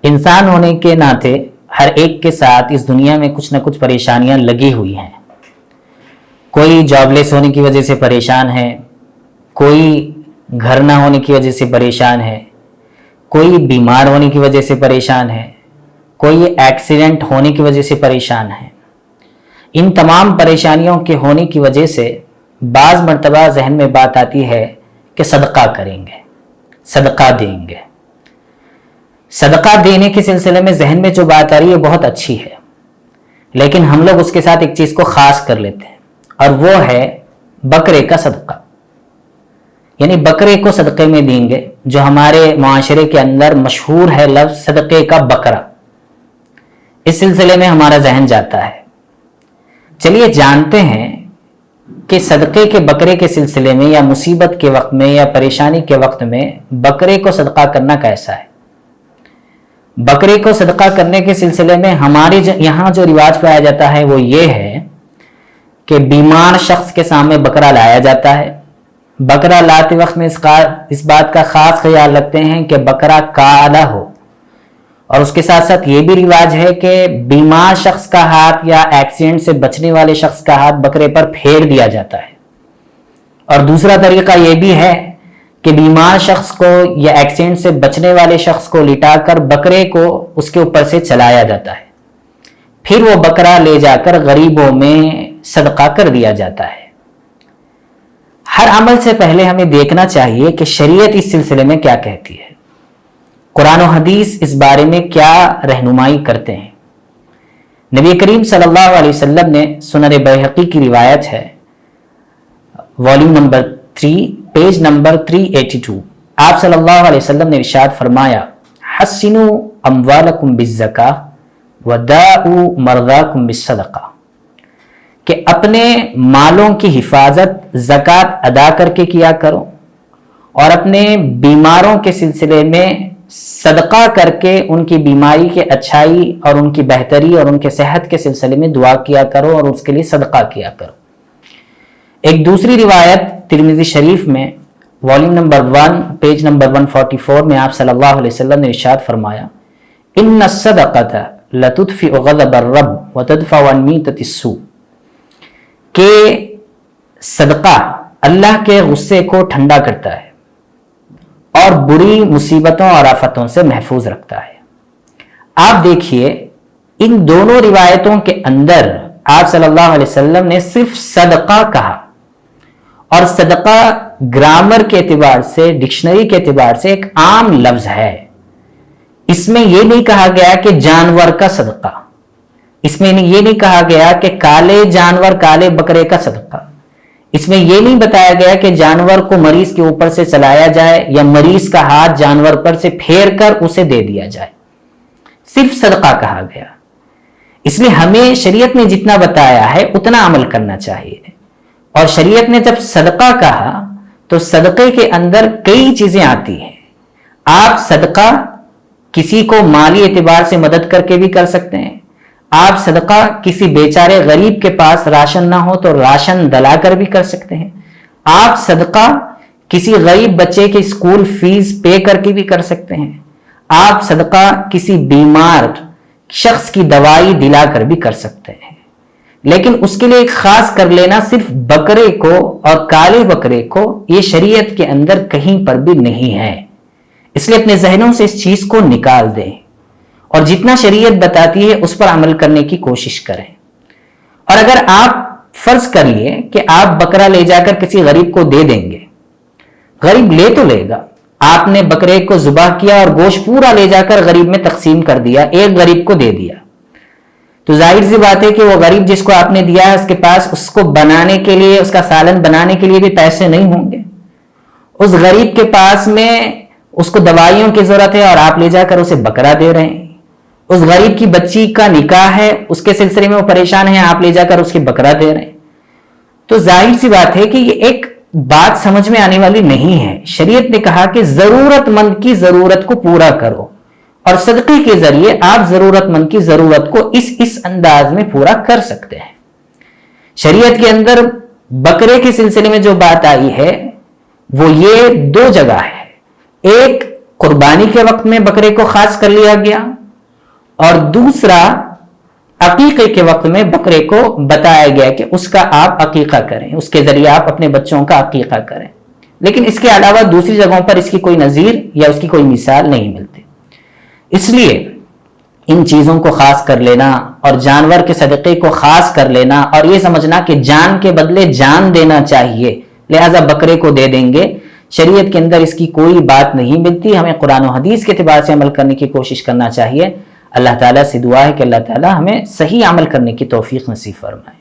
انسان ہونے کے ناطے ہر ایک کے ساتھ اس دنیا میں کچھ نہ کچھ پریشانیاں لگی ہوئی ہیں. کوئی جاب لیس ہونے کی وجہ سے پریشان ہے، کوئی گھر نہ ہونے کی وجہ سے پریشان ہے، کوئی بیمار ہونے کی وجہ سے پریشان ہے، کوئی ایکسیڈنٹ ہونے کی وجہ سے پریشان ہے. ان تمام پریشانیوں کے ہونے کی وجہ سے بعض مرتبہ ذہن میں بات آتی ہے کہ صدقہ کریں گے، صدقہ دیں گے. صدقہ دینے کے سلسلے میں ذہن میں جو بات آ رہی ہے بہت اچھی ہے، لیکن ہم لوگ اس کے ساتھ ایک چیز کو خاص کر لیتے ہیں، اور وہ ہے بکرے کا صدقہ. یعنی بکرے کو صدقے میں دیں گے، جو ہمارے معاشرے کے اندر مشہور ہے لفظ صدقے کا بکرا. اس سلسلے میں ہمارا ذہن جاتا ہے. چلیے جانتے ہیں کہ صدقے کے بکرے کے سلسلے میں یا مصیبت کے وقت میں یا پریشانی کے وقت میں بکرے کو صدقہ کرنا کیسا ہے. بکرے کو صدقہ کرنے کے سلسلے میں ہمارے یہاں جو رواج پایا جاتا ہے وہ یہ ہے کہ بیمار شخص کے سامنے بکرا لایا جاتا ہے. بکرا لاتے وقت میں اس بات کا خاص خیال رکھتے ہیں کہ بکرا کالا ہو، اور اس کے ساتھ ساتھ یہ بھی رواج ہے کہ بیمار شخص کا ہاتھ یا ایکسیڈنٹ سے بچنے والے شخص کا ہاتھ بکرے پر پھیر دیا جاتا ہے. اور دوسرا طریقہ یہ بھی ہے کہ بیمار شخص کو یا ایکسیڈنٹ سے بچنے والے شخص کو لٹا کر بکرے کو اس کے اوپر سے چلایا جاتا ہے، پھر وہ بکرا لے جا کر غریبوں میں صدقہ کر دیا جاتا ہے. ہر عمل سے پہلے ہمیں دیکھنا چاہیے کہ شریعت اس سلسلے میں کیا کہتی ہے، قرآن و حدیث اس بارے میں کیا رہنمائی کرتے ہیں. نبی کریم صلی اللہ علیہ وسلم نے سنن بیہقی کی روایت ہے، والیوم نمبر 3 پیج نمبر 382. آپ صلی اللہ علیہ وسلم نے ارشاد فرمایا، حسنوا اموالکم بالزکاۃ وداؤوا مرضاکم بالصدقہ، کہ اپنے مالوں کی حفاظت زکوٰۃ ادا کر کے کیا کرو، اور اپنے بیماروں کے سلسلے میں صدقہ کر کے ان کی بیماری کے اچھائی اور ان کی بہتری اور ان کے صحت کے سلسلے میں دعا کیا کرو اور اس کے لیے صدقہ کیا کرو. ایک دوسری روایت ترمذی شریف میں والیوم نمبر 1 پیج نمبر 144 میں آپ صلی اللہ علیہ وسلم نے ارشاد فرمایا، ان الصدقۃ لتطفئ غضب الرب وتدفع عن میتۃ السوء، کہ صدقہ اللہ کے غصے کو ٹھنڈا کرتا ہے اور بری مصیبتوں اور آفتوں سے محفوظ رکھتا ہے. آپ دیکھیے ان دونوں روایتوں کے اندر آپ صلی اللہ علیہ وسلم نے صرف صدقہ کہا، اور صدقہ گرامر کے اعتبار سے، ڈکشنری کے اعتبار سے ایک عام لفظ ہے. اس میں یہ نہیں کہا گیا کہ جانور کا صدقہ، اس میں یہ نہیں کہا گیا کہ کالے جانور کالے بکرے کا صدقہ، اس میں یہ نہیں بتایا گیا کہ جانور کو مریض کے اوپر سے چلایا جائے یا مریض کا ہاتھ جانور پر سے پھیر کر اسے دے دیا جائے. صرف صدقہ کہا گیا. اس لیے ہمیں شریعت نے جتنا بتایا ہے اتنا عمل کرنا چاہیے. اور شریعت نے جب صدقہ کہا تو صدقے کے اندر کئی چیزیں آتی ہیں. آپ صدقہ کسی کو مالی اعتبار سے مدد کر کے بھی کر سکتے ہیں. آپ صدقہ کسی بیچارے غریب کے پاس راشن نہ ہو تو راشن دلا کر بھی کر سکتے ہیں. آپ صدقہ کسی غریب بچے کی اسکول فیس پے کر کے بھی کر سکتے ہیں. آپ صدقہ کسی بیمار شخص کی دوائی دلا کر بھی کر سکتے ہیں. لیکن اس کے لیے ایک خاص کر لینا صرف بکرے کو اور کالے بکرے کو، یہ شریعت کے اندر کہیں پر بھی نہیں ہے. اس لیے اپنے ذہنوں سے اس چیز کو نکال دیں اور جتنا شریعت بتاتی ہے اس پر عمل کرنے کی کوشش کریں. اور اگر آپ فرض کریے کہ آپ بکرا لے جا کر کسی غریب کو دے دیں گے، غریب لے تو لے گا. آپ نے بکرے کو ذبح کیا اور گوشت پورا لے جا کر غریب میں تقسیم کر دیا، ایک غریب کو دے دیا، تو ظاہر سی بات ہے کہ وہ غریب جس کو آپ نے دیا ہے اس کے پاس اس کو بنانے کے لیے، اس کا سالن بنانے کے لیے بھی پیسے نہیں ہوں گے. اس غریب کے پاس میں اس کو دوائیوں کی ضرورت ہے اور آپ لے جا کر اسے بکرا دے رہے ہیں. اس غریب کی بچی کا نکاح ہے، اس کے سلسلے میں وہ پریشان ہے، آپ لے جا کر اس کی بکرا دے رہے ہیں. تو ظاہر سی بات ہے کہ یہ ایک بات سمجھ میں آنے والی نہیں ہے. شریعت نے کہا کہ ضرورت مند کی ضرورت کو پورا کرو، اور صدقے کے ذریعے آپ ضرورت مند کی ضرورت کو اس انداز میں پورا کر سکتے ہیں. شریعت کے اندر بکرے کے سلسلے میں جو بات آئی ہے وہ یہ دو جگہ ہے. ایک قربانی کے وقت میں بکرے کو خاص کر لیا گیا، اور دوسرا عقیقے کے وقت میں بکرے کو بتایا گیا کہ اس کا آپ عقیقہ کریں، اس کے ذریعے آپ اپنے بچوں کا عقیقہ کریں. لیکن اس کے علاوہ دوسری جگہوں پر اس کی کوئی نظیر یا اس کی کوئی مثال نہیں ملتی. اس لیے ان چیزوں کو خاص کر لینا اور جانور کے صدقے کو خاص کر لینا اور یہ سمجھنا کہ جان کے بدلے جان دینا چاہیے لہذا بکرے کو دے دیں گے، شریعت کے اندر اس کی کوئی بات نہیں ملتی. ہمیں قرآن و حدیث کے اعتبار سے عمل کرنے کی کوشش کرنا چاہیے. اللہ تعالیٰ سے دعا ہے کہ اللہ تعالیٰ ہمیں صحیح عمل کرنے کی توفیق نصیب فرمائے.